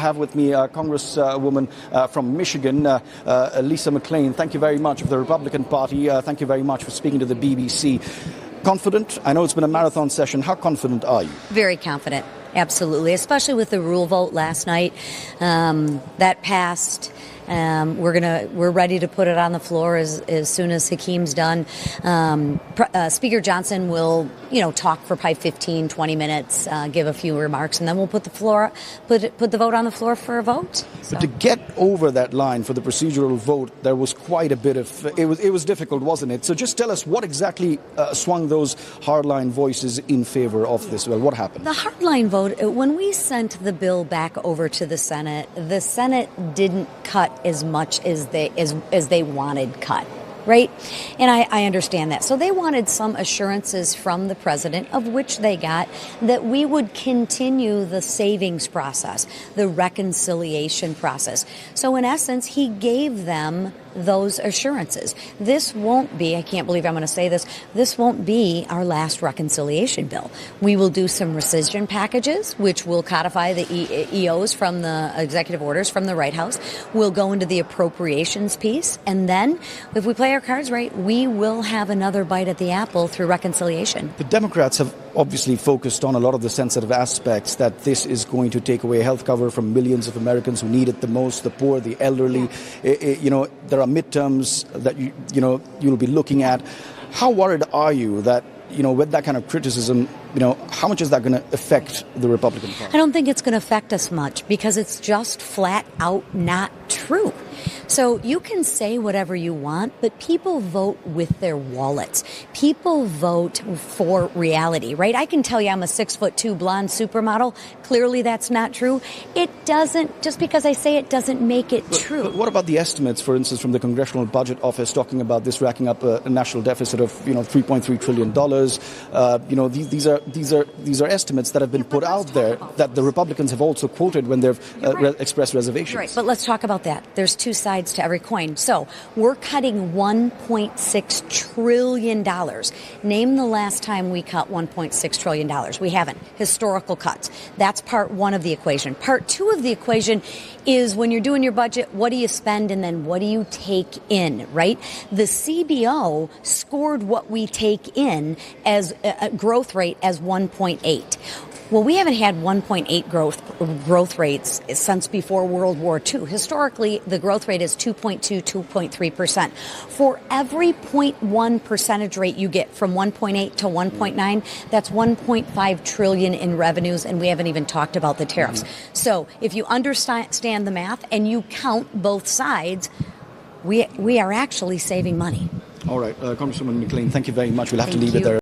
I have with me Congresswoman from Michigan, Lisa McClain. Thank you very much of the Republican Party. Thank you very much for speaking to the BBC. Confident? I know it's been a marathon session. How confident are you? Very confident. Absolutely, especially with the rule vote last night. That passed. We're ready to put it on the floor as soon as Hakeem's done. Speaker Johnson will, talk for probably 15, 20 minutes, give a few remarks, and then we'll put the vote on the floor for a vote. So. But to get over that line for the procedural vote, there was quite a bit of it was difficult, wasn't it? So just tell us what exactly swung those hardline voices in favor of this. Well, what happened? The hardline vote. When we sent the bill back over to the Senate didn't cut as much as they wanted cut. Right? And I understand that. So they wanted some assurances from the president, of which they got, that we would continue the savings process, the reconciliation process. So in essence, he gave them those assurances. This won't be, I can't believe I'm going to say this won't be our last reconciliation bill. We will do some rescission packages, which will codify the EOs from the executive orders from the White House. We'll go into the appropriations piece. And then, if we play our cards right, we will have another bite at the apple through reconciliation. The Democrats have obviously focused on a lot of the sensitive aspects, that this is going to take away health cover from millions of Americans who need it the most, the poor, the elderly. There are midterms that you'll be looking at. How worried are you that, with that kind of criticism, how much is that going to affect the Republican Party? I don't think it's going to affect us much, because it's just flat out not true. So you can say whatever you want, but people vote with their wallets. People vote for reality, right? I can tell you I'm a 6'2" blonde supermodel. Clearly that's not true. It doesn't, just because I say it doesn't make it true. But what about the estimates, for instance, from the Congressional Budget Office talking about this racking up a national deficit of, $3.3 trillion? These are estimates that have been put out there that the Republicans have also quoted when they've expressed reservations. Right, but let's talk about that. There's two sides to every coin. So we're cutting $1.6 trillion. Name the last time we cut $1.6 trillion. We haven't. Historical cuts. That's part one of the equation. Part two of the equation is, when you're doing your budget, what do you spend and then what do you take in, right? The CBO scored what we take in as a growth rate as 1.8. Well, we haven't had 1.8 growth rates since before World War II. Historically, the growth rate is 2.2, 2.3%. For every 0.1 percentage rate you get from 1.8 to 1.9, that's 1.5 trillion in revenues, and we haven't even talked about the tariffs. So if you understand the math and you count both sides, we are actually saving money. All right, Congresswoman McClain, thank you very much. We'll have to leave it there.